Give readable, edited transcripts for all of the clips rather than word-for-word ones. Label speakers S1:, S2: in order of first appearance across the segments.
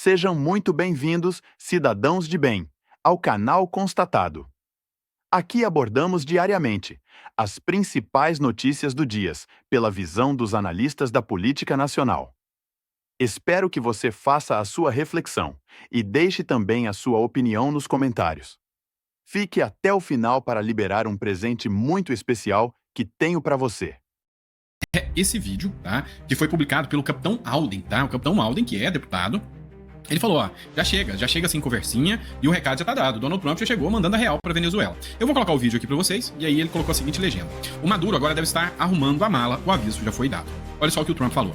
S1: Sejam muito bem-vindos, cidadãos de bem, ao canal Constatado. Aqui abordamos diariamente as principais notícias do dia, pela visão dos analistas da política nacional. Espero que você faça a sua reflexão e deixe também a sua opinião nos comentários. Fique até o final para liberar um presente muito especial que tenho para você.
S2: Esse vídeo, tá? Que foi publicado pelo Capitão Alden, tá? O Capitão Alden, que é deputado, ele falou, ó, já chega sem conversinha e o recado já tá dado. Donald Trump já chegou mandando a real pra Venezuela. Eu vou colocar o vídeo aqui pra vocês, e aí ele colocou a seguinte legenda. O Maduro agora deve estar arrumando a mala, o aviso já foi dado. Olha só o que o Trump falou.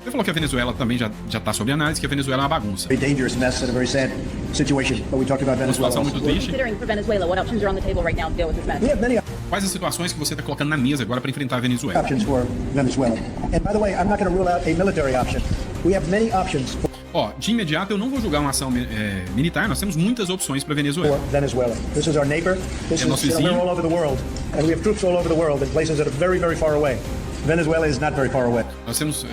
S2: Ele falou que a Venezuela também já tá sob análise, que a Venezuela é uma bagunça. Uma situação muito triste. Quais as situações que você está colocando na mesa agora para enfrentar a Venezuela? Ó, de imediato eu não vou julgar uma ação militar, nós temos muitas opções para Venezuela. É nosso vizinho. Nós temos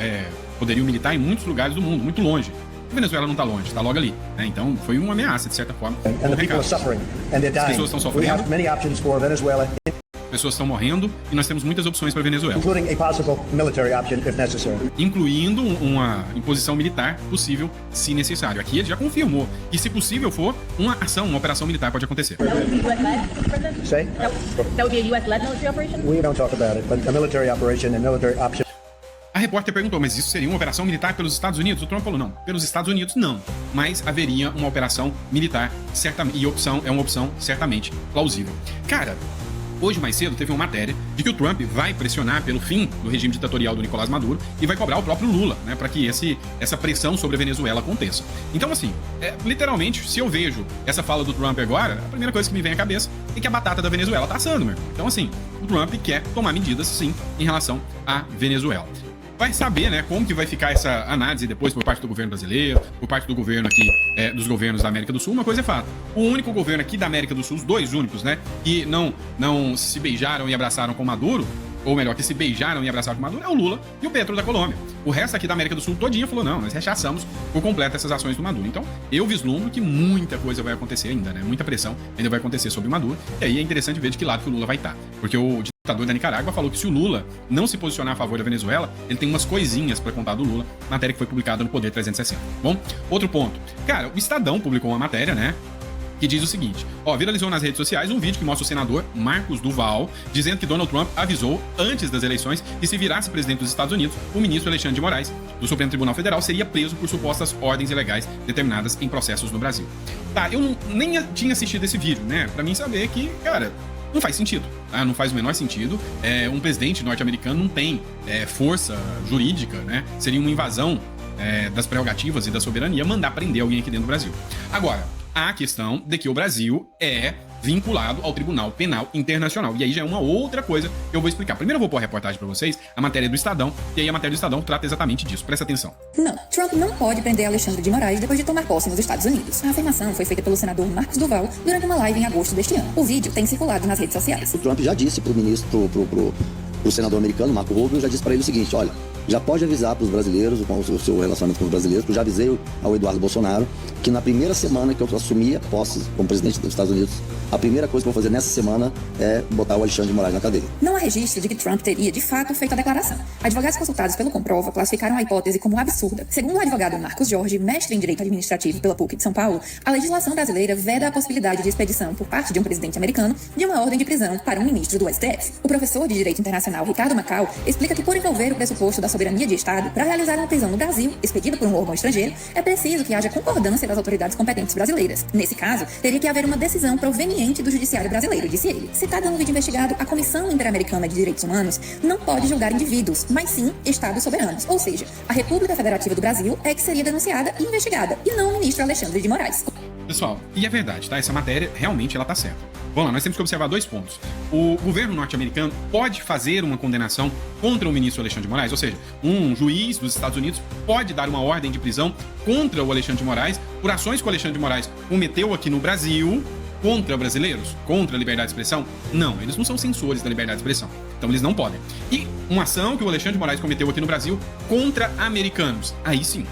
S2: poderio militar em muitos lugares do mundo, muito longe. A Venezuela não está longe, está logo ali. Né? Então foi uma ameaça, de certa forma. As pessoas estão sofrendo. Pessoas estão morrendo e nós temos muitas opções para a Venezuela. Incluindo uma imposição militar possível, se necessário. Aqui ele já confirmou que, se possível for, uma operação militar pode acontecer. A repórter perguntou, mas isso seria uma operação militar pelos Estados Unidos? O Trump falou, não, pelos Estados Unidos não, mas haveria uma operação militar certamente, e é uma opção certamente plausível. Cara, hoje mais cedo teve uma matéria de que o Trump vai pressionar pelo fim do regime ditatorial do Nicolás Maduro e vai cobrar o próprio Lula, né, para que essa pressão sobre a Venezuela aconteça. Então, assim, literalmente, se eu vejo essa fala do Trump agora, a primeira coisa que me vem à cabeça é que a batata da Venezuela tá assando, meu. Então, assim, o Trump quer tomar medidas, sim, em relação à Venezuela. Vai saber, né, como que vai ficar essa análise depois por parte do governo brasileiro, por parte do governo aqui, dos governos da América do Sul. Uma coisa é fato, o único governo aqui da América do Sul, os dois únicos, né, que não se beijaram e abraçaram com Maduro, ou melhor, que se beijaram e abraçaram com Maduro, é o Lula e o Petro da Colômbia. O resto aqui da América do Sul todinha falou, não, nós rechaçamos por completo essas ações do Maduro. Então, eu vislumbro que muita coisa vai acontecer ainda, né, muita pressão ainda vai acontecer sobre o Maduro, e aí é interessante ver de que lado que o Lula vai estar, porque o ditador da Nicarágua falou que se o Lula não se posicionar a favor da Venezuela, ele tem umas coisinhas pra contar do Lula, matéria que foi publicada no Poder 360. Bom, outro ponto. Cara, o Estadão publicou uma matéria, né, que diz o seguinte, ó, viralizou nas redes sociais um vídeo que mostra o senador Marcos Duval dizendo que Donald Trump avisou antes das eleições que, se virasse presidente dos Estados Unidos, o ministro Alexandre de Moraes, do Supremo Tribunal Federal, seria preso por supostas ordens ilegais determinadas em processos no Brasil. Tá, eu nem tinha assistido esse vídeo, né, pra mim saber que, cara, não faz sentido, tá? Não faz o menor sentido. Um presidente norte-americano não tem força jurídica, né? Seria uma invasão das prerrogativas e da soberania mandar prender alguém aqui dentro do Brasil. Agora, há a questão de que o Brasil é vinculado ao Tribunal Penal Internacional. E aí já é uma outra coisa que eu vou explicar. Primeiro eu vou pôr a reportagem pra vocês, a matéria do Estadão, e aí a matéria do Estadão trata exatamente disso. Presta atenção.
S3: Não, Trump não pode prender Alexandre de Moraes depois de tomar posse nos Estados Unidos. A afirmação foi feita pelo senador Marcos Duval durante uma live em agosto deste ano. O vídeo tem circulado nas redes sociais.
S4: O Trump já disse pro ministro, pro senador americano, Marco Rubio, já disse para ele o seguinte, olha, já pode avisar para os brasileiros, com o seu relacionamento com os brasileiros, que eu já avisei ao Eduardo Bolsonaro que na primeira semana que eu assumir a posse como presidente dos Estados Unidos, a primeira coisa que eu vou fazer nessa semana é botar o Alexandre de Moraes na cadeia.
S3: Não há registro de que Trump teria, de fato, feito a declaração. Advogados consultados pelo Comprova classificaram a hipótese como absurda. Segundo o advogado Marcos Jorge, mestre em Direito Administrativo pela PUC de São Paulo, a legislação brasileira veda a possibilidade de expedição por parte de um presidente americano de uma ordem de prisão para um ministro do STF. O professor de Direito Internacional Ricardo Macau explica que, por envolver o pressuposto da soberania de Estado, para realizar uma prisão no Brasil, expedida por um órgão estrangeiro, é preciso que haja concordância das autoridades competentes brasileiras. Nesse caso, teria que haver uma decisão proveniente do judiciário brasileiro, disse ele. Citado no vídeo investigado, a Comissão Interamericana de Direitos Humanos não pode julgar indivíduos, mas sim estados soberanos. Ou seja, a República Federativa do Brasil é que seria denunciada e investigada, e não o ministro Alexandre de Moraes.
S2: Pessoal, e é verdade, tá? Essa matéria realmente ela tá certa. Vamos lá, nós temos que observar dois pontos. O governo norte-americano pode fazer uma condenação contra o ministro Alexandre de Moraes, ou seja, um juiz dos Estados Unidos pode dar uma ordem de prisão contra o Alexandre de Moraes por ações que o Alexandre de Moraes cometeu aqui no Brasil contra brasileiros, contra a liberdade de expressão? Não, eles não são censores da liberdade de expressão. Então eles não podem. E uma ação que o Alexandre de Moraes cometeu aqui no Brasil contra americanos. Aí sim,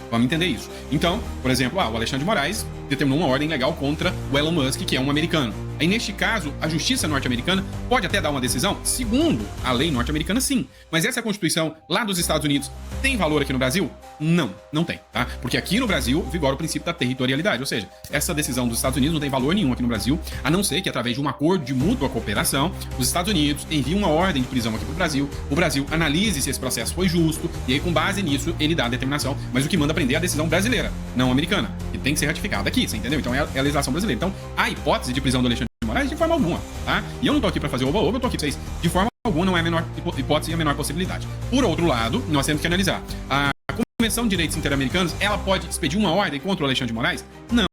S2: vamos entender isso. Então, por exemplo, o Alexandre de Moraes determinou uma ordem legal contra o Elon Musk, que é um americano. Aí, neste caso, a justiça norte-americana pode até dar uma decisão, segundo a lei norte-americana, sim. Mas essa Constituição lá dos Estados Unidos tem valor aqui no Brasil? Não, não tem, tá? Porque aqui no Brasil vigora o princípio da territorialidade, ou seja, essa decisão dos Estados Unidos não tem valor nenhum aqui no Brasil, a não ser que, através de um acordo de mútua cooperação, os Estados Unidos enviem uma ordem de prisão aqui pro Brasil, o Brasil analise se esse processo foi justo, e aí, com base nisso, ele dá a determinação, mas o que manda prender é a decisão brasileira, não americana, que tem que ser ratificada aqui, você entendeu? Então é a legislação brasileira. Então, a hipótese de prisão do Alexandre de Moraes de forma alguma, tá? E eu não tô aqui pra fazer oba-oba, eu tô aqui pra vocês. De forma alguma não é a menor hipótese e a menor possibilidade. Por outro lado, nós temos que analisar. A Convenção de Direitos Interamericanos, ela pode expedir uma ordem contra o Alexandre de Moraes? Não.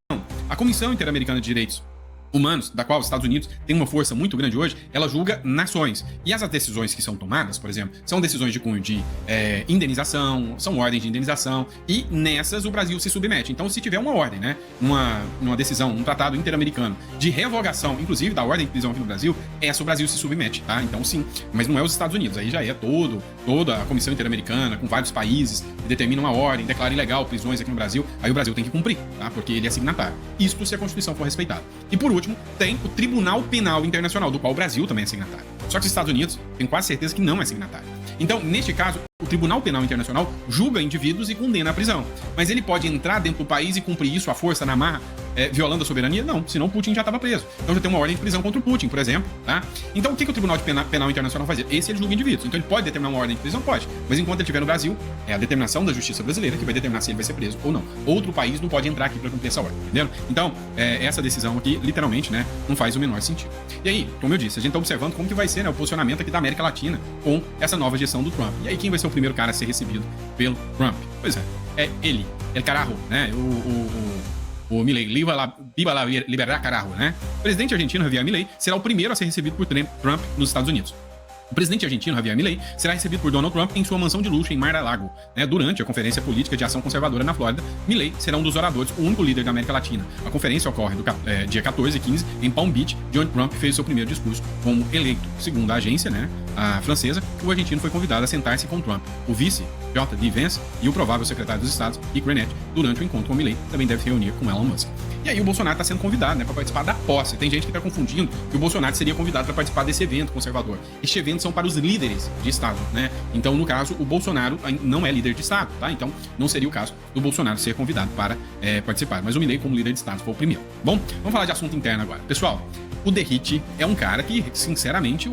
S2: A Comissão Interamericana de Direitos Humanos, da qual os Estados Unidos têm uma força muito grande hoje, ela julga nações. E as decisões que são tomadas, por exemplo, são decisões de cunho de indenização, são ordens de indenização, e nessas o Brasil se submete. Então, se tiver uma ordem, né, uma decisão, um tratado interamericano de revogação, inclusive da ordem de prisão aqui no Brasil, essa o Brasil se submete, tá? Então, sim, mas não é os Estados Unidos, aí já é toda a Comissão Interamericana, com vários países, que determina uma ordem, declara ilegal prisões aqui no Brasil, aí o Brasil tem que cumprir, tá? Porque ele é signatário. Isso se a Constituição for respeitada. E por último, tem o Tribunal Penal Internacional, do qual o Brasil também é signatário. Só que os Estados Unidos, tenho quase certeza que não é signatário. Então, neste caso, o Tribunal Penal Internacional julga indivíduos e condena à prisão. Mas ele pode entrar dentro do país e cumprir isso à força, na marra, violando a soberania? Não, senão Putin já estava preso. Então já tem uma ordem de prisão contra o Putin, por exemplo. Tá? Então o que o Tribunal Penal Internacional faz? Esse ele julga indivíduos. Então ele pode determinar uma ordem de prisão? Pode. Mas enquanto ele estiver no Brasil, é a determinação da justiça brasileira que vai determinar se ele vai ser preso ou não. Outro país não pode entrar aqui para cumprir essa ordem, entendeu? Então, essa decisão aqui, literalmente, né, não faz o menor sentido. E aí, como eu disse, a gente está observando como que vai ser, né, o posicionamento aqui da América Latina com essa nova gestão do Trump. E aí, quem vai ser o primeiro cara a ser recebido pelo Trump? Pois é ele, El Carajo, né, o Milei, viva la liberdade, carajo, né? O presidente argentino Javier Milei será o primeiro a ser recebido por Trump nos Estados Unidos. O presidente argentino Javier Milei será recebido por Donald Trump em sua mansão de luxo em Mar-a-Lago, né? Durante a Conferência Política de Ação Conservadora na Flórida. Milei será um dos oradores, o único líder da América Latina. A conferência ocorre dia 14 e 15 em Palm Beach, de onde Trump fez seu primeiro discurso como eleito. Segundo a agência, né, a francesa, o argentino foi convidado a sentar-se com Trump. O vice, J.D. Vance, e o provável secretário dos Estados, Rick Grenell, durante o encontro com Milei, também deve se reunir com Elon Musk. E aí o Bolsonaro está sendo convidado, né, para participar da posse. Tem gente que está confundindo que o Bolsonaro seria convidado para participar desse evento conservador. Este evento são para os líderes de Estado, né? Então, no caso, o Bolsonaro não é líder de Estado, tá? Então, não seria o caso do Bolsonaro ser convidado para participar. Mas o Milei, como líder de Estado, foi o primeiro. Bom, vamos falar de assunto interno agora. Pessoal, o Derrite é um cara que, sinceramente,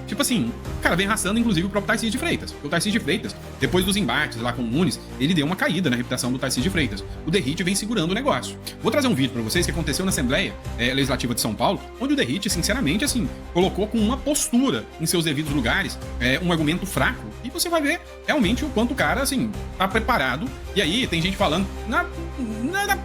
S2: tipo assim, o cara vem arrastando, inclusive, o próprio Tarcísio de Freitas. O Tarcísio de Freitas, depois dos embates lá com o Nunes, ele deu uma caída na reputação do Tarcísio de Freitas. O Derrite vem segurando o negócio. Vou trazer um vídeo pra vocês que aconteceu na Assembleia Legislativa de São Paulo, onde o Derrite, sinceramente, assim, colocou com uma postura em seus devidos lugares, um argumento fraco, e você vai ver realmente o quanto o cara, assim, tá preparado. E aí, tem gente falando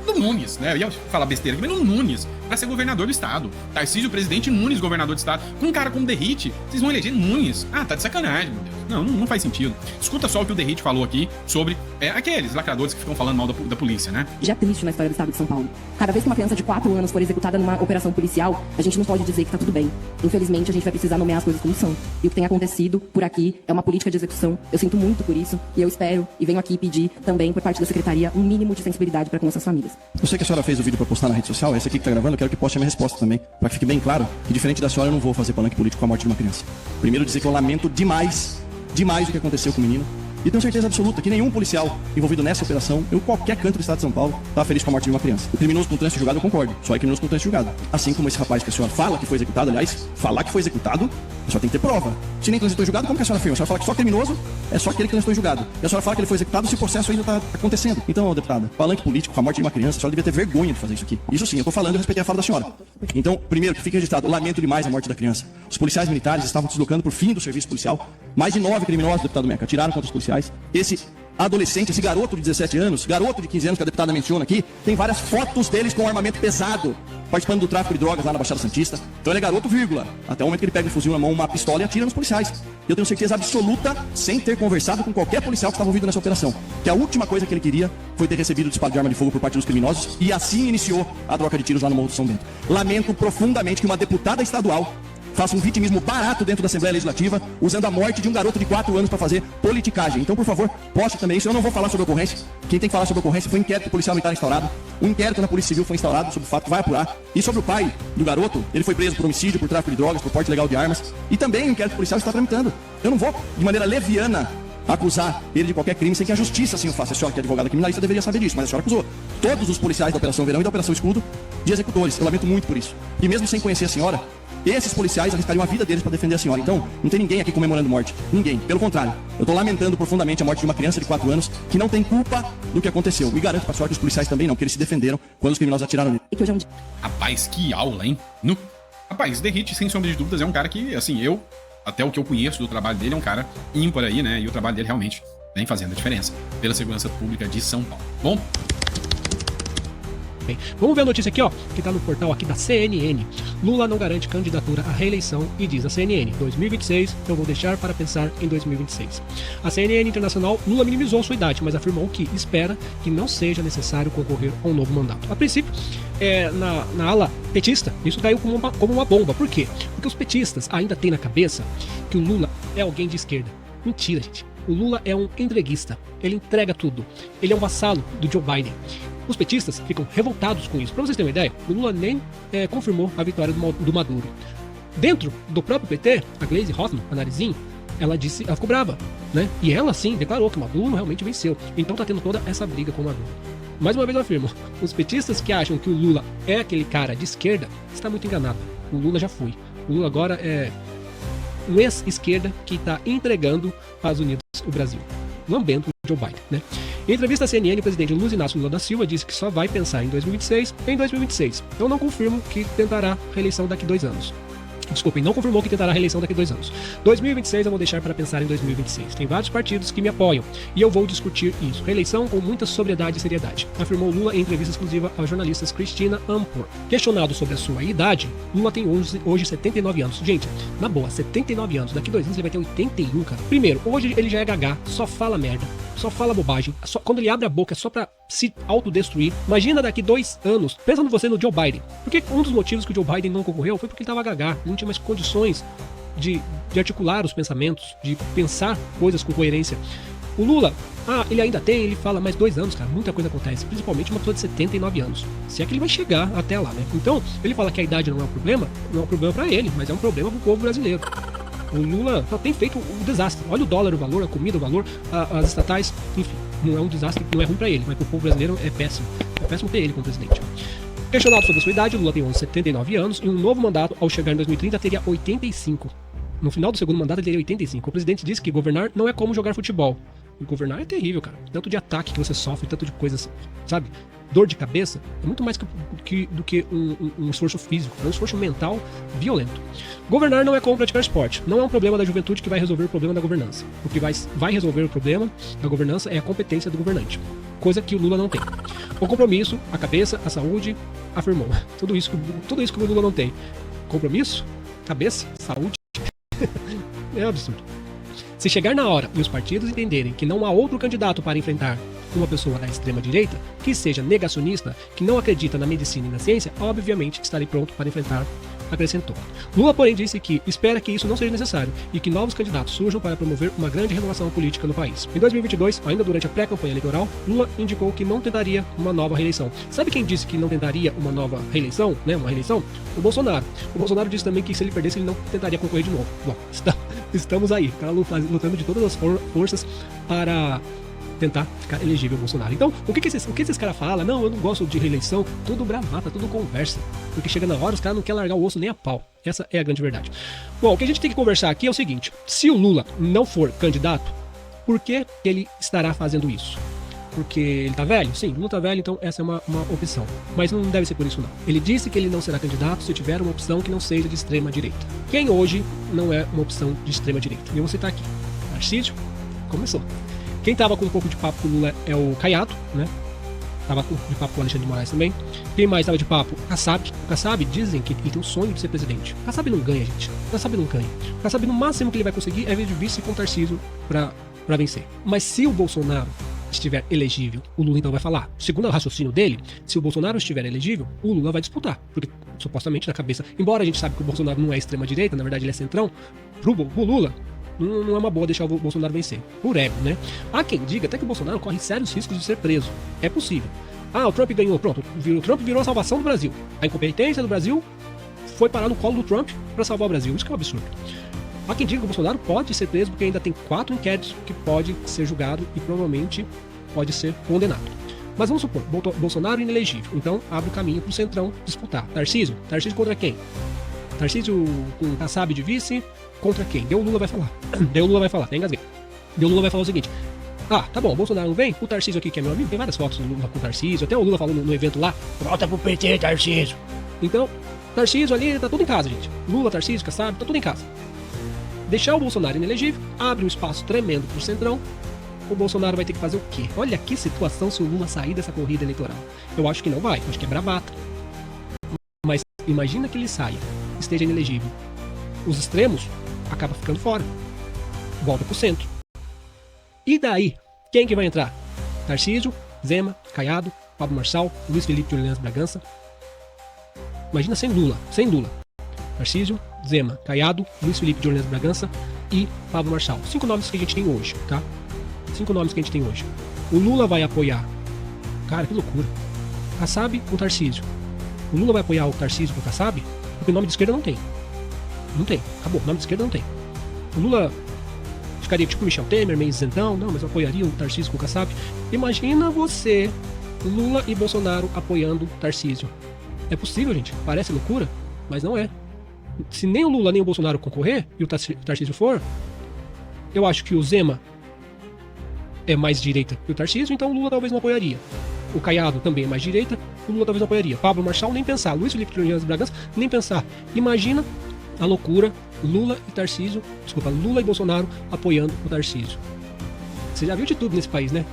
S2: do Nunes, né? Eu ia falar besteira aqui, mas no Nunes, pra ser governador do estado. Tarcísio, presidente, Nunes, governador do estado. Com um cara como o Derrite, vocês vão eleger Nunes. Ah, tá de sacanagem, meu Deus. Não faz sentido. Escuta só o que o Derrite falou aqui sobre aqueles lacradores que ficam falando mal da polícia, né?
S5: Já é triste na história do estado de São Paulo. Cada vez que uma criança de 4 anos for executada numa operação policial, a gente não pode dizer que tá tudo bem. Infelizmente, a gente vai precisar nomear as coisas como são. E o que tem acontecido por aqui é uma política de execução. Eu sinto muito por isso e eu espero e venho aqui pedir também por parte da secretaria um mínimo de sensibilidade para com essas famílias.
S6: Eu sei que a senhora fez o vídeo para postar na rede social, esse aqui que tá gravando, eu quero que poste a minha resposta também, para que fique bem claro que, diferente da senhora, eu não vou fazer palanque político com a morte de uma criança. Primeiro, dizer que eu lamento demais o que aconteceu com o menino. E tenho certeza absoluta que nenhum policial envolvido nessa operação, em qualquer canto do estado de São Paulo, estava feliz com a morte de uma criança. O criminoso com trânsito julgado, eu concordo. Só é criminoso com trânsito julgado. Assim como esse rapaz que a senhora fala que foi executado, aliás, falar que foi executado, a senhora tem que ter prova. Se nem transitou em julgado, como que a senhora afirma? A senhora fala que só criminoso é só aquele que transitou em julgado. E a senhora fala que ele foi executado se o processo ainda está acontecendo. Então, deputada, palanque político com a morte de uma criança, a senhora devia ter vergonha de fazer isso aqui. Isso sim, eu tô falando, eu respeitei a fala da senhora. Então, primeiro, que fique registrado, eu lamento demais a morte da criança. Os policiais militares estavam deslocando por fim do serviço policial. Mais de 9 criminosos, deputado Meca, atiraram contra os policiais. Esse adolescente, esse garoto de 17 anos, garoto de 15 anos que a deputada menciona aqui, tem várias fotos deles com armamento pesado, participando do tráfico de drogas lá na Baixada Santista. Então ele é garoto, vírgula. Até o momento que ele pega um fuzil na mão, uma pistola e atira nos policiais. Eu tenho certeza absoluta, sem ter conversado com qualquer policial que estava envolvido nessa operação, que a última coisa que ele queria foi ter recebido o disparo de arma de fogo por parte dos criminosos e assim iniciou a troca de tiros lá no Morro do São Bento. Lamento profundamente que uma deputada estadual faça um vitimismo barato dentro da Assembleia Legislativa, usando a morte de um garoto de 4 anos para fazer politicagem. Então, por favor, poste também isso. Eu não vou falar sobre a ocorrência. Quem tem que falar sobre a ocorrência foi o inquérito policial militar instaurado. O inquérito na Polícia Civil foi instaurado sobre o fato que vai apurar. E sobre o pai do garoto, ele foi preso por homicídio, por tráfico de drogas, por porte ilegal de armas. E também o inquérito policial está tramitando. Eu não vou, de maneira leviana, acusar ele de qualquer crime sem que a justiça assim o faça. A senhora, que é advogada criminalista, deveria saber disso, mas a senhora acusou todos os policiais da Operação Verão e da Operação Escudo de executores. Eu lamento muito por isso. E mesmo sem conhecer a senhora, esses policiais arriscariam a vida deles para defender a senhora. Então, não tem ninguém aqui comemorando morte. Ninguém. Pelo contrário, eu estou lamentando profundamente a morte de uma criança de 4 anos que não tem culpa do que aconteceu. E garanto, para sorte, os policiais também não, porque eles se defenderam quando os criminosos atiraram nele.
S5: E que hoje é um dia.
S2: Rapaz, que aula, hein? Rapaz, The Hit, sem sombra de dúvidas, é um cara que, assim, até o que eu conheço do trabalho dele, é um cara ímpar aí, né? E o trabalho dele realmente vem fazendo a diferença pela segurança pública de São Paulo. Bom?
S7: Bem, vamos ver a notícia aqui, ó, que tá no portal aqui da CNN. Lula não garante candidatura à reeleição e diz a CNN, 2026, eu vou deixar para pensar em 2026. A CNN Internacional, Lula minimizou sua idade, mas afirmou que espera que não seja necessário concorrer a um novo mandato. A princípio, na ala petista, isso caiu como uma bomba. Por quê? Porque os petistas ainda têm na cabeça que o Lula é alguém de esquerda. Mentira, gente. O Lula é um entreguista. Ele entrega tudo. Ele é um vassalo do Joe Biden. Os petistas ficam revoltados com isso. Para vocês terem uma ideia, o Lula nem confirmou a vitória do Maduro. Dentro do próprio PT, a Gleisi Hoffmann, a Narizinho, ela ficou brava, né? E ela sim declarou que o Maduro realmente venceu. Então tá tendo toda essa briga com o Maduro. Mais uma vez eu afirmo, os petistas que acham que o Lula é aquele cara de esquerda, está muito enganado. O Lula já foi. O Lula agora é um ex-esquerda que está entregando para os Unidos o Brasil. Lambendo o Joe Biden, né? Em entrevista à CNN, o presidente Luiz Inácio Lula da Silva disse que só vai pensar em 2026. Eu não confirmo que tentará reeleição daqui 2 anos. Desculpem, não confirmou que tentará a reeleição daqui a 2 anos. 2026 eu vou deixar para pensar em 2026. Tem vários partidos que me apoiam e eu vou discutir isso. Reeleição com muita sobriedade e seriedade, afirmou Lula em entrevista exclusiva aos jornalistas Cristina Ampor. Questionado sobre a sua idade, Lula tem hoje 79 anos. Gente, na boa, 79 anos. Daqui 2 anos ele vai ter 81, cara. Primeiro, hoje ele já é gagá, só fala merda, só fala bobagem. Quando ele abre a boca é só pra se autodestruir. Imagina daqui 2 anos, pensando você no Joe Biden. Porque um dos motivos que o Joe Biden não concorreu foi porque ele tava gagá, não tinha mais condições de articular os pensamentos, de pensar coisas com coerência. O Lula, ele ainda tem, ele fala mais 2 anos, cara, muita coisa acontece, principalmente uma pessoa de 79 anos. Se é que ele vai chegar até lá, né? Então, ele fala que a idade não é um problema pra ele, mas é um problema pro povo brasileiro. O Lula só tem feito um desastre. Olha o dólar, o valor, a comida, o valor, as estatais, enfim, não é um desastre, não é ruim pra ele, mas pro povo brasileiro é péssimo. É péssimo ter ele como presidente. Questionado sobre a sua idade, Lula tem 79 anos e um novo mandato, ao chegar em 2030, teria 85. No final do segundo mandato, ele teria 85. O presidente disse que governar não é como jogar futebol. E governar é terrível, cara. Tanto de ataque que você sofre, tanto de coisas, sabe? Dor de cabeça é muito mais do que um esforço físico, é um esforço mental violento. Governar não é como praticar esporte. Não é um problema da juventude que vai resolver o problema da governança. O que vai resolver o problema da governança é a competência do governante. Coisa que o Lula não tem. O compromisso, a cabeça, a saúde, afirmou. Tudo isso que o Lula não tem. Compromisso, cabeça, saúde. É um absurdo. Se chegar na hora e os partidos entenderem que não há outro candidato para enfrentar uma pessoa da extrema-direita, que seja negacionista, que não acredita na medicina e na ciência, obviamente estarei pronto para enfrentar, acrescentou. Lula, porém, disse que espera que isso não seja necessário e que novos candidatos surjam para promover uma grande renovação política no país. Em 2022, ainda durante a pré-campanha eleitoral, Lula indicou que não tentaria uma nova reeleição. Sabe quem disse que não tentaria uma nova reeleição, né? Uma reeleição? O Bolsonaro. O Bolsonaro disse também que se ele perdesse, ele não tentaria concorrer de novo. Bom, estamos aí, cara, lutando de todas as forças para tentar ficar elegível o Bolsonaro. Então, o que esses caras falam? Não, eu não gosto de reeleição. Tudo bravata, tudo conversa. Porque chega na hora, os caras não querem largar o osso nem a pau. Essa é a grande verdade. Bom, o que a gente tem que conversar aqui é o seguinte. Se o Lula não for candidato, por que ele estará fazendo isso? Porque ele tá velho? Sim, o Lula tá velho, então essa é uma opção. Mas não deve ser por isso, não. Ele disse que ele não será candidato se tiver uma opção que não seja de extrema direita. Quem hoje não é uma opção de extrema direita? E eu vou citar aqui. Tarcísio, começou. Quem tava com um pouco de papo com o Lula é o Caiado, né? Tava de papo com o Alexandre de Moraes também. Quem mais tava de papo? O Kassab. O Kassab dizem que ele tem um sonho de ser presidente. O Kassab não ganha, gente. O Kassab não ganha. O Kassab, no máximo que ele vai conseguir é vir de vice com o Tarcísio pra vencer. Mas se o Bolsonaro estiver elegível, o Lula então vai falar. Segundo o raciocínio dele, se o Bolsonaro estiver elegível, o Lula vai disputar. Porque, supostamente, na cabeça... Embora a gente sabe que o Bolsonaro não é extrema-direita, na verdade ele é centrão, pro Lula, não é uma boa deixar o Bolsonaro vencer. Por ego, né? Há quem diga até que o Bolsonaro corre sérios riscos de ser preso. É possível. Ah, o Trump ganhou, pronto. O Trump virou a salvação do Brasil. A incompetência do Brasil foi parar no colo do Trump para salvar o Brasil. Isso que é um absurdo. Há quem diga que o Bolsonaro pode ser preso porque ainda tem 4 inquéritos que pode ser julgado e provavelmente pode ser condenado. Mas vamos supor, Bolsonaro inelegível. Então abre o caminho para o Centrão disputar. Tarcísio contra quem? Tarcísio com Kassab de vice, contra quem? Deu Lula vai falar. Deu Lula vai falar, tem engasguei. Deu Lula vai falar o seguinte: ah, tá bom, o Bolsonaro não vem? O Tarcísio aqui, que é meu amigo, tem várias fotos do Lula com o Tarcísio. Até o Lula falou no evento lá: volta pro PT, Tarcísio. Então, Tarcísio ali, tá tudo em casa, gente. Lula, Tarcísio, Kassab, tá tudo em casa. Deixar o Bolsonaro inelegível, abre um espaço tremendo pro Centrão. O Bolsonaro vai ter que fazer o quê? Olha que situação se o Lula sair dessa corrida eleitoral. Eu acho que não vai, acho que é bravata. Mas imagina que ele saia, esteja inelegível. Os extremos acabam ficando fora. Volta pro centro. E daí? Quem que vai entrar? Tarcísio, Zema, Caiado, Pablo Marçal, Luiz Felipe de Orleans Bragança. Imagina sem Lula. Tarcísio, Zema, Caiado, Luiz Felipe de Orleans Bragança e Pablo Marçal. 5 nomes que a gente tem hoje, tá? 5 nomes que a gente tem hoje. O Lula vai apoiar. Cara, que loucura. Kassab com Tarcísio. O Lula vai apoiar o Tarcísio com o Kassab? Porque nome de esquerda não tem. Não tem. Acabou. Nome de esquerda não tem. O Lula ficaria tipo Michel Temer, meio isentão. Não, mas eu apoiaria o Tarcísio com o Kassab. Imagina você, Lula e Bolsonaro apoiando o Tarcísio. É possível, gente. Parece loucura, mas não é. Se nem o Lula nem o Bolsonaro concorrer e o Tarcísio for, eu acho que o Zema é mais direita que o Tarcísio, então o Lula talvez não apoiaria. O Caiado também é mais direita, o Lula talvez não apoiaria. Pablo Marçal nem pensar. Luiz Felipe de Orleans Bragança nem pensar. Imagina a loucura, Lula e Bolsonaro apoiando o Tarcísio. Você já viu de tudo nesse país, né?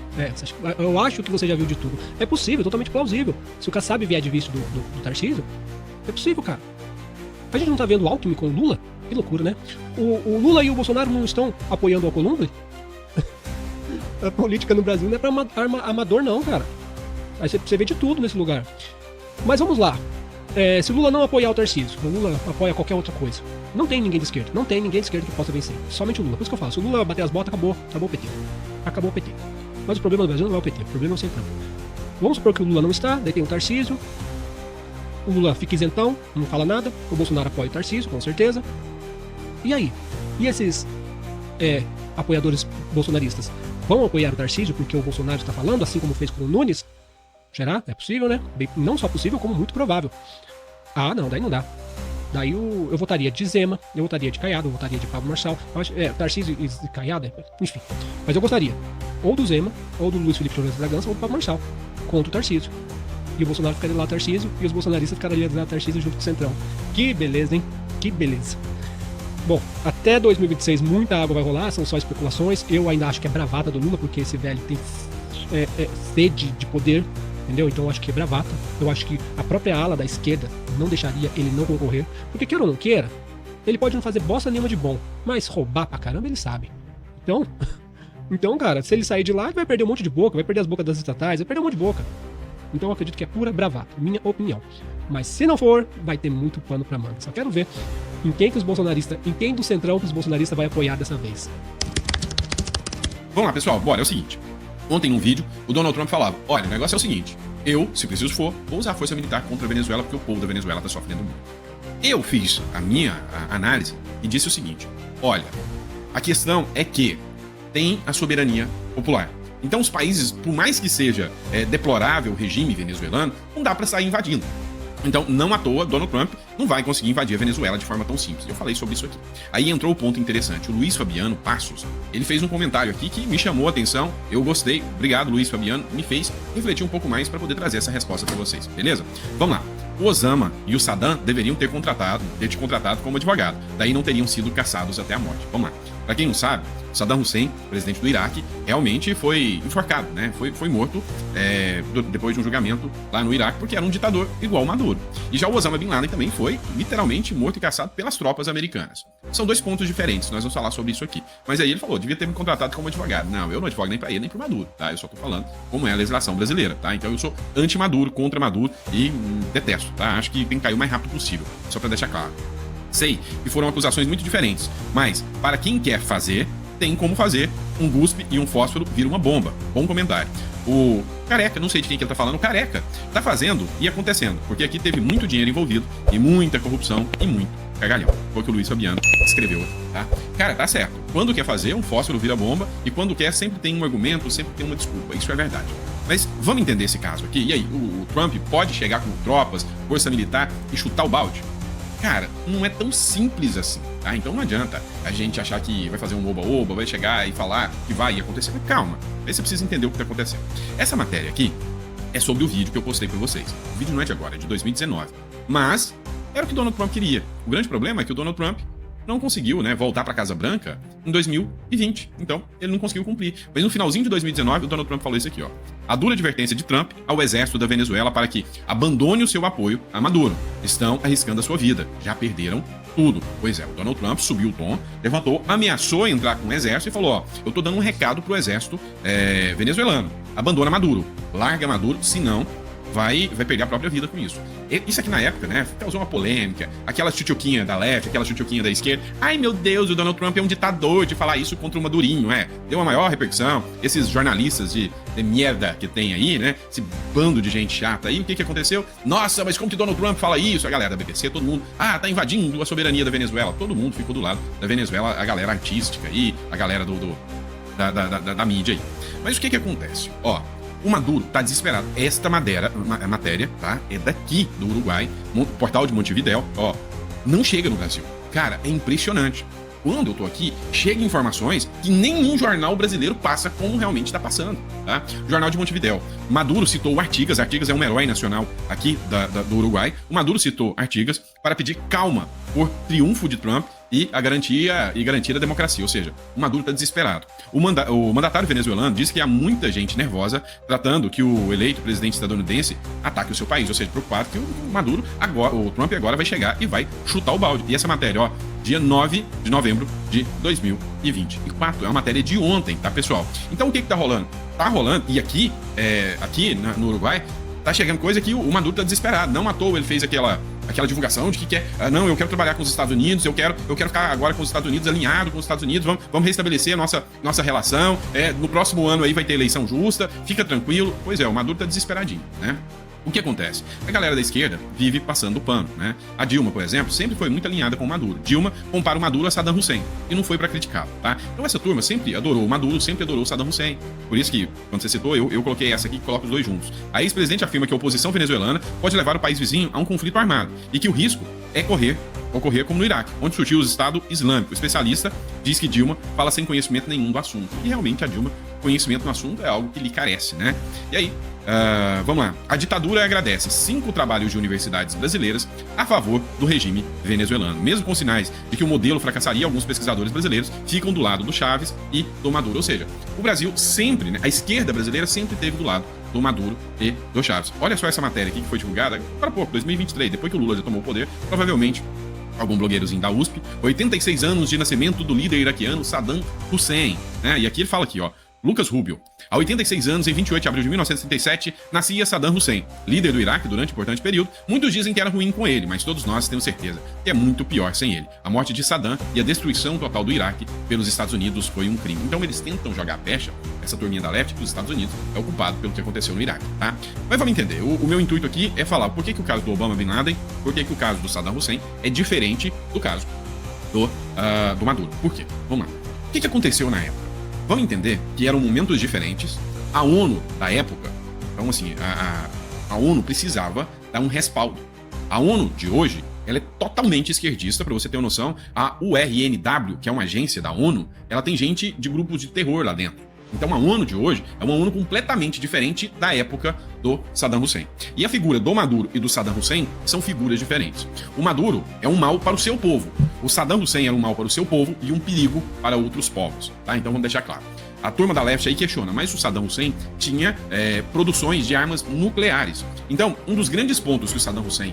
S7: Eu acho que você já viu de tudo. É possível, totalmente plausível. Se o Kassab vier de vice do Tarcísio, é possível, cara. A gente não tá vendo o Alckmin com o Lula? Que loucura, né? O Lula e o Bolsonaro não estão apoiando o Alcolumbre? A política no Brasil não é pra amador, não, cara. Aí você vê de tudo nesse lugar. Mas vamos lá. Se o Lula não apoiar o Tarcísio, o Lula apoia qualquer outra coisa. Não tem ninguém de esquerda. Não tem ninguém de esquerda que possa vencer. Somente o Lula. Por isso que eu falo. Se o Lula bater as botas, acabou o PT. Acabou o PT. Mas o problema do Brasil não é o PT. O problema é o Centrão. Vamos supor que o Lula não está, daí tem o Tarcísio. O Lula fica isentão, não fala nada. O Bolsonaro apoia o Tarcísio, com certeza. E aí? E esses apoiadores bolsonaristas vão apoiar o Tarcísio porque o Bolsonaro está falando, assim como fez com o Nunes? Será? É possível, né? Não só possível, como muito provável. Ah, não, daí não dá. Daí eu votaria de Zema, eu votaria de Caiado, eu votaria de Pablo Marçal. Tarcísio e Caiado, enfim. Mas eu gostaria ou do Zema, ou do Luiz Felipe de Orleans Bragança, ou do Pablo Marçal, contra o Tarcísio. E o Bolsonaro ficaria lá Tarcísio, e os bolsonaristas ficariam lá Tarcísio junto com o Centrão. Que beleza, hein? Que beleza. Bom, até 2026 muita água vai rolar, são só especulações. Eu ainda acho que é bravata do Lula, porque esse velho tem sede de poder, entendeu? Então eu acho que é bravata. Eu acho que a própria ala da esquerda não deixaria ele não concorrer. Porque queira ou não queira, ele pode não fazer bosta nenhuma de bom, mas roubar pra caramba ele sabe. Então, cara, se ele sair de lá, ele vai perder um monte de boca, vai perder as bocas das estatais, vai perder um monte de boca. Então eu acredito que é pura bravata, minha opinião. Mas se não for, vai ter muito pano pra manga. Só quero ver em quem do Centrão que os bolsonaristas vai apoiar dessa vez.
S2: Vamos lá, pessoal, bora, é o seguinte. Ontem num vídeo, o Donald Trump falava: olha, o negócio é o seguinte, eu, se preciso for, vou usar a força militar contra a Venezuela porque o povo da Venezuela tá sofrendo muito. Eu fiz a minha análise e disse o seguinte: olha, a questão é que tem a soberania popular. Então os países, por mais que seja deplorável o regime venezuelano, não dá para sair invadindo. Então, não à toa, Donald Trump não vai conseguir invadir a Venezuela de forma tão simples. Eu falei sobre isso aqui. Aí entrou o ponto interessante. O Luiz Fabiano Passos, ele fez um comentário aqui que me chamou a atenção. Eu gostei. Obrigado, Luiz Fabiano. Me fez refletir um pouco mais para poder trazer essa resposta para vocês. Beleza? Vamos lá. O Osama e o Saddam deveriam ter te contratado como advogado. Daí não teriam sido caçados até a morte. Vamos lá. Para quem não sabe, Saddam Hussein, presidente do Iraque, realmente foi enforcado, né? Foi morto depois de um julgamento lá no Iraque, porque era um ditador igual o Maduro. E já o Osama Bin Laden também foi literalmente morto e caçado pelas tropas americanas. São dois pontos diferentes, nós vamos falar sobre isso aqui. Mas aí ele falou, devia ter me contratado como advogado. Não, eu não advogo nem para ele nem para Maduro, tá? Eu só tô falando como é a legislação brasileira, tá? Então eu sou anti-Maduro, contra Maduro e detesto, tá? Acho que tem que cair o mais rápido possível, só para deixar claro. Sei que foram acusações muito diferentes, mas para quem quer fazer, tem como fazer. Um guspe e um fósforo vira uma bomba. Bom comentário. O Careca, não sei de quem que ele tá falando, o Careca tá fazendo e acontecendo, porque aqui teve muito dinheiro envolvido e muita corrupção e muito cagalhão. Foi o que o Luiz Fabiano escreveu, tá? Cara, tá certo. Quando quer fazer, um fósforo vira bomba e quando quer, sempre tem um argumento, sempre tem uma desculpa. Isso é verdade. Mas vamos entender esse caso aqui. E aí, o Trump pode chegar com tropas, força militar e chutar o balde? Cara, não é tão simples assim, tá? Então não adianta a gente achar que vai fazer um oba-oba, vai chegar e falar que vai acontecer. Mas calma, aí você precisa entender o que tá acontecendo. Essa matéria aqui é sobre o vídeo que eu postei pra vocês. O vídeo não é de agora, é de 2019. Mas era o que o Donald Trump queria. O grande problema é que o Donald Trump não conseguiu, né, voltar para a Casa Branca em 2020. Então, ele não conseguiu cumprir. Mas no finalzinho de 2019, o Donald Trump falou isso aqui, ó. A dura advertência de Trump ao exército da Venezuela para que abandone o seu apoio a Maduro. Estão arriscando a sua vida. Já perderam tudo. Pois é, o Donald Trump subiu o tom, levantou, ameaçou entrar com o exército e falou, ó, eu tô dando um recado pro exército venezuelano. Abandona Maduro. Larga Maduro, senão vai perder a própria vida com isso. Isso aqui na época, né, causou uma polêmica, aquela tchutchuquinha da leste, aquela tchutchuquinha da esquerda. Ai, meu Deus, o Donald Trump é um ditador de falar isso contra o Madurinho, deu uma maior repercussão. Esses jornalistas de merda que tem aí, né, esse bando de gente chata aí, o que aconteceu? Nossa, mas como que Donald Trump fala isso? A galera da BBC, todo mundo, tá invadindo a soberania da Venezuela. Todo mundo ficou do lado da Venezuela, a galera artística aí, a galera da mídia aí. Mas o que acontece? Ó, o Maduro tá desesperado. Esta matéria, tá? É daqui do Uruguai, portal de Montevidéu, ó. Não chega no Brasil. Cara, é impressionante. Quando eu tô aqui, chegam informações que nenhum jornal brasileiro passa como realmente tá passando, tá? Jornal de Montevidéu. Maduro citou o Artigas. Artigas é um herói nacional aqui do Uruguai. O Maduro citou Artigas para pedir calma por triunfo de Trump e garantir a democracia. Ou seja, o Maduro tá desesperado. O mandatário venezuelano disse que há muita gente nervosa tratando que o eleito presidente estadunidense ataque o seu país. Ou seja, preocupado que o Trump agora vai chegar e vai chutar o balde. E essa matéria, ó, dia 9 de novembro de 2024. É uma matéria de ontem, tá, pessoal? Então o que tá rolando? Tá rolando, e aqui no Uruguai, tá chegando coisa que o Maduro tá desesperado. Não à toa ele fez aquela divulgação de que quer, não, eu quero trabalhar com os Estados Unidos, eu quero ficar agora com os Estados Unidos, alinhado com os Estados Unidos, vamos restabelecer a nossa relação, no próximo ano aí vai ter eleição justa, fica tranquilo. Pois é, o Maduro tá desesperadinho, né? O que acontece? A galera da esquerda vive passando o pano, né? A Dilma, por exemplo, sempre foi muito alinhada com o Maduro. Dilma compara o Maduro a Saddam Hussein e não foi pra criticá-lo, tá? Então essa turma sempre adorou o Maduro, sempre adorou o Saddam Hussein. Por isso que, quando você citou, eu coloquei essa aqui e coloco os dois juntos. A ex-presidente afirma que a oposição venezuelana pode levar o país vizinho a um conflito armado e que o risco é ocorrer como no Iraque, onde surgiu o Estado Islâmico. O especialista diz que Dilma fala sem conhecimento nenhum do assunto. E realmente a Dilma, conhecimento no assunto é algo que lhe carece, né? E aí, vamos lá. A ditadura agradece 5 trabalhos de universidades brasileiras a favor do regime venezuelano. Mesmo com sinais de que o modelo fracassaria, alguns pesquisadores brasileiros ficam do lado do Chaves e do Maduro. Ou seja, o Brasil sempre, né, a esquerda brasileira sempre esteve do lado do Maduro e do Chaves. Olha só essa matéria aqui que foi divulgada para pouco, 2023, depois que o Lula já tomou o poder, provavelmente algum blogueirozinho da USP, 86 anos de nascimento do líder iraquiano Saddam Hussein, né? E aqui ele fala aqui, ó, Lucas Rubio. Há 86 anos, em 28 de abril de 1937, nascia Saddam Hussein, líder do Iraque durante um importante período. Muitos dizem que era ruim com ele, mas todos nós temos certeza que é muito pior sem ele. A morte de Saddam e a destruição total do Iraque pelos Estados Unidos foi um crime. Então eles tentam jogar a pecha, essa turminha da leste, que os Estados Unidos é o culpado pelo que aconteceu no Iraque, tá? Mas vamos entender, o meu intuito aqui é falar por que o caso do Osama Bin Laden, por que o caso do Saddam Hussein é diferente do caso do Maduro. Por quê? Vamos lá. O que aconteceu na época? Vamos entender que eram momentos diferentes. A ONU da época, então assim, a ONU precisava dar um respaldo. A ONU de hoje, ela é totalmente esquerdista, para você ter uma noção. A UNRW, que é uma agência da ONU, ela tem gente de grupos de terror lá dentro. Então a ONU de hoje é uma ONU completamente diferente da época do Saddam Hussein. E a figura do Maduro e do Saddam Hussein são figuras diferentes. O Maduro é um mal para o seu povo. o Saddam Hussein era um mal para o seu povo e um perigo para outros povos, tá? Então vamos deixar claro. A turma da leste aí questiona, mas o Saddam Hussein tinha produções de armas nucleares. Então, um dos grandes pontos que o Saddam Hussein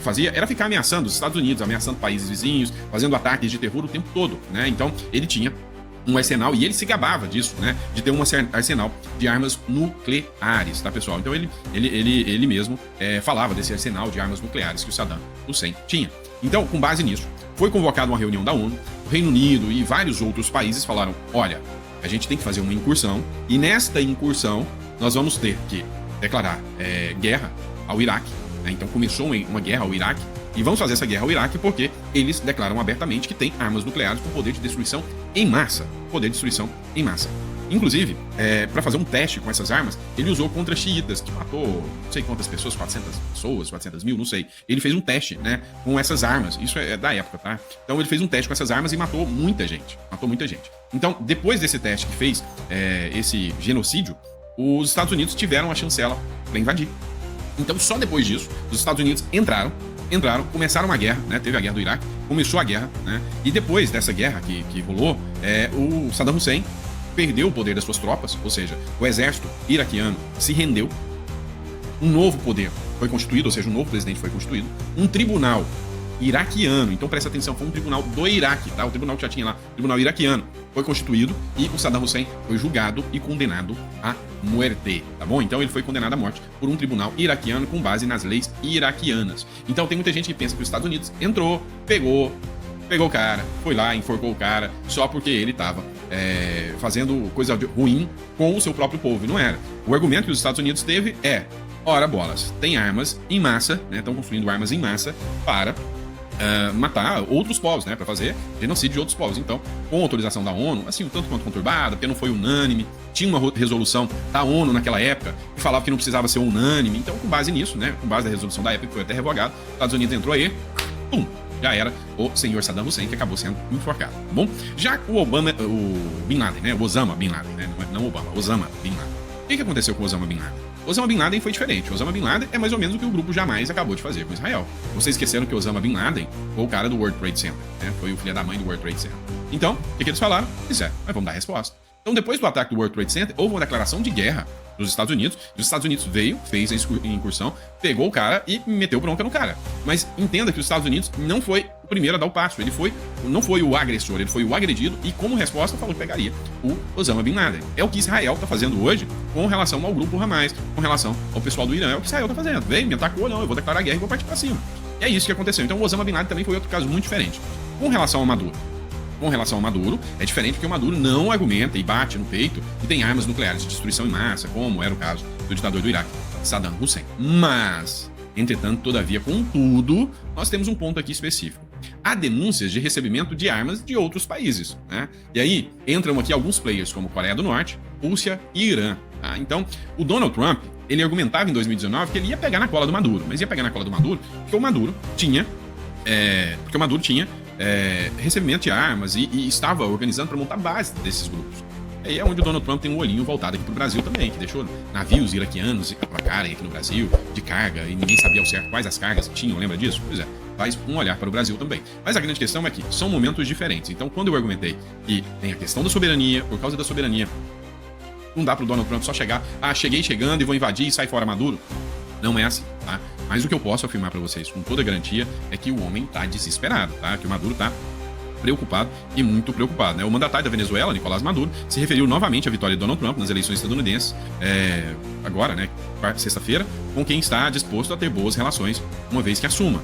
S2: fazia era ficar ameaçando os Estados Unidos, ameaçando países vizinhos, fazendo ataques de terror o tempo todo, né? Então, ele tinha um arsenal, e ele se gabava disso, né? De ter um arsenal de armas nucleares, tá, pessoal? Então, ele mesmo falava desse arsenal de armas nucleares que o Saddam Hussein tinha. Então, com base nisso, foi convocada uma reunião da ONU, o Reino Unido e vários outros países falaram, olha, a gente tem que fazer uma incursão, e nesta incursão nós vamos ter que declarar guerra ao Iraque, né? Então começou uma guerra ao Iraque, e vamos fazer essa guerra ao Iraque porque eles declaram abertamente que tem armas nucleares com poder de destruição em massa. Poder de destruição em massa. Inclusive, para fazer um teste com essas armas, ele usou contra xiitas, que matou não sei quantas pessoas, 400 pessoas, 400 mil, não sei. Ele fez um teste, né, com essas armas. Isso é da época, tá? Então ele fez um teste com essas armas e matou muita gente. Matou muita gente. Então, depois desse teste que fez esse genocídio, os Estados Unidos tiveram a chancela para invadir. Então, só depois disso, os Estados Unidos entraram, começaram uma guerra, né? Teve a guerra do Iraque, começou a guerra, né? E depois dessa guerra que rolou, o Saddam Hussein perdeu o poder das suas tropas, ou seja, o exército iraquiano se rendeu, um novo poder foi constituído, ou seja, um novo presidente foi constituído, um tribunal iraquiano, então presta atenção, foi um tribunal do Iraque, tá? O tribunal que já tinha lá, o tribunal iraquiano, foi constituído e o Saddam Hussein foi julgado e condenado à muerte, tá bom? Então ele foi condenado à morte por um tribunal iraquiano com base nas leis iraquianas. Então tem muita gente que pensa que os Estados Unidos entrou, pegou o cara, foi lá, enforcou o cara, só porque ele estava fazendo coisa ruim com o seu próprio povo, e não era. O argumento que os Estados Unidos teve ora bolas, tem armas em massa, né? Estão construindo armas em massa para matar outros povos, né, para fazer genocídio de outros povos. Então, com autorização da ONU, assim, um tanto quanto conturbada, porque não foi unânime, tinha uma resolução da ONU naquela época que falava que não precisava ser unânime. Então, com base nisso, né, com base na resolução da época, que foi até revogada, os Estados Unidos entrou aí, pum, já era o senhor Saddam Hussein que acabou sendo enforcado, tá bom? Já o Bin Laden, né, o Osama Bin Laden, né, não Obama, Osama Bin Laden. O que aconteceu com o Osama Bin Laden? Osama Bin Laden foi diferente. Osama Bin Laden é mais ou menos o que o grupo jamais acabou de fazer com Israel. Vocês esqueceram que Osama Bin Laden foi o cara do World Trade Center, né? Foi o filho da mãe do World Trade Center. Então, o que eles falaram? Mas vamos dar a resposta. Então, depois do ataque do World Trade Center, houve uma declaração de guerra dos Estados Unidos, e os Estados Unidos fez a incursão, pegou o cara e meteu bronca no cara. Mas entenda que os Estados Unidos não foi o primeiro a dar o passo, não foi o agressor, ele foi o agredido, e como resposta falou que pegaria o Osama Bin Laden. É o que Israel está fazendo hoje com relação ao grupo Hamas, com relação ao pessoal do Irã, é o que Israel está fazendo. Vem, me atacou, não, eu vou declarar guerra e vou partir para cima. E é isso que aconteceu. Então o Osama Bin Laden também foi outro caso muito diferente. Com relação ao Maduro, é diferente porque o Maduro não argumenta e bate no peito e tem armas nucleares de destruição em massa, como era o caso do ditador do Iraque, Saddam Hussein. Mas, entretanto, todavia, contudo, nós temos um ponto aqui específico. Há denúncias de recebimento de armas de outros países, né? E aí entram aqui alguns players como Coreia do Norte, Rússia e Irã. Tá? Então, o Donald Trump, ele argumentava em 2019 que ele ia pegar na cola do Maduro, mas ia pegar na cola do Maduro porque o Maduro tinha recebimento de armas e estava organizando para montar base desses grupos. Aí é onde o Donald Trump tem um olhinho voltado aqui pro Brasil também, que deixou navios iraquianos atracarem aqui no Brasil, de carga, e ninguém sabia ao certo quais as cargas que tinham, lembra disso? Pois é, faz um olhar para o Brasil também. Mas a grande questão é que são momentos diferentes. Então, quando eu argumentei que tem a questão da soberania, por causa da soberania, não dá pro Donald Trump só chegar, cheguei chegando e vou invadir e sai fora Maduro. Não é assim, tá? Mas o que eu posso afirmar para vocês com toda garantia é que o homem tá desesperado, tá? Que o Maduro tá preocupado e muito preocupado, né? O mandatário da Venezuela, Nicolás Maduro, se referiu novamente à vitória de Donald Trump nas eleições estadunidenses, agora, né, sexta-feira, com quem está disposto a ter boas relações, uma vez que assuma.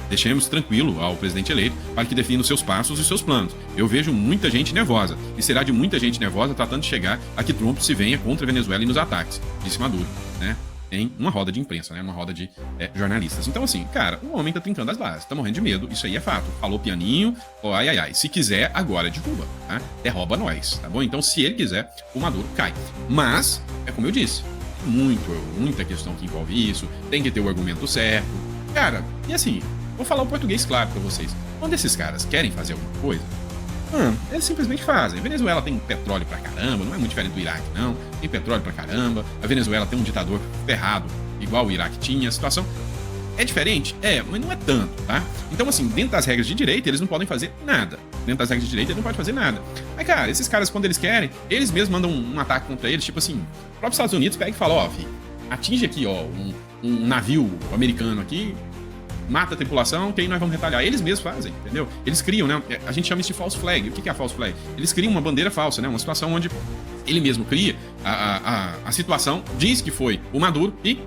S2: Deixemos tranquilo ao presidente eleito para que defina os seus passos e os seus planos. Eu vejo muita gente nervosa, e será de muita gente nervosa tratando de chegar a que Trump se venha contra a Venezuela e nos ataques, disse Maduro, né? Em uma roda de imprensa, né? Uma roda de jornalistas. Então, assim, cara, o homem tá trincando as bases, tá morrendo de medo, isso aí é fato. Falou pianinho, ai. Se quiser, agora derruba, tá? Derruba nós, tá bom? Então, se ele quiser, o Maduro cai. Mas, é como eu disse, muita questão que envolve isso, tem que ter o argumento certo. Cara, e assim, vou falar o português claro pra vocês. Quando esses caras querem fazer alguma coisa, eles simplesmente fazem. A Venezuela tem petróleo pra caramba, não é muito diferente do Iraque, não. Tem petróleo pra caramba. A Venezuela tem um ditador ferrado, igual o Iraque tinha. A situação É diferente? É, mas não é tanto, tá? Então, assim, dentro das regras de direito, eles não podem fazer nada. Dentro das regras de direito, eles não podem fazer nada. Mas, cara, esses caras, quando eles querem, eles mesmos mandam um ataque contra eles, tipo assim, os próprios Estados Unidos pega e fala, ó, filho, atinge aqui, ó, um navio americano aqui, mata a tripulação, que aí nós vamos retalhar. Eles mesmos fazem, entendeu? Eles criam, né? A gente chama isso de false flag. O que é a false flag? Eles criam uma bandeira falsa, né? Uma situação onde ele mesmo cria a situação, diz que foi o Maduro e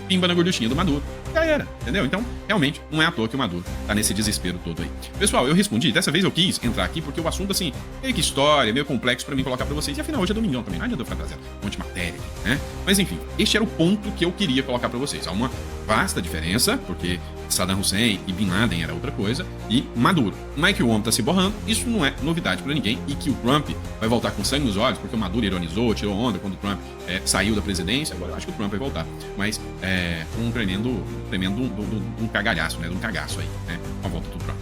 S2: pimba na gorduchinha do Maduro. Já era, entendeu? Então, realmente, não é à toa que o Maduro tá nesse desespero todo aí. Pessoal, eu respondi. Dessa vez eu quis entrar aqui porque o assunto, assim, meio que história, meio complexo pra mim colocar pra vocês. E afinal, hoje é domingão também. Não adianta eu ficar trazendo um monte de matéria, né? Mas enfim, este era o ponto que eu queria colocar pra vocês. Há uma vasta diferença, porque Saddam Hussein e Bin Laden era outra coisa, e Maduro. Não é que o homem tá se borrando, isso não é novidade pra ninguém, e que o Trump vai voltar com sangue nos olhos, porque o Maduro ironizou, tirou onda quando o Trump saiu da presidência. Agora eu acho que o Trump vai voltar. Mas um tremendo um cagalhaço, né? Um cagaço aí, né? Com a volta do Trump.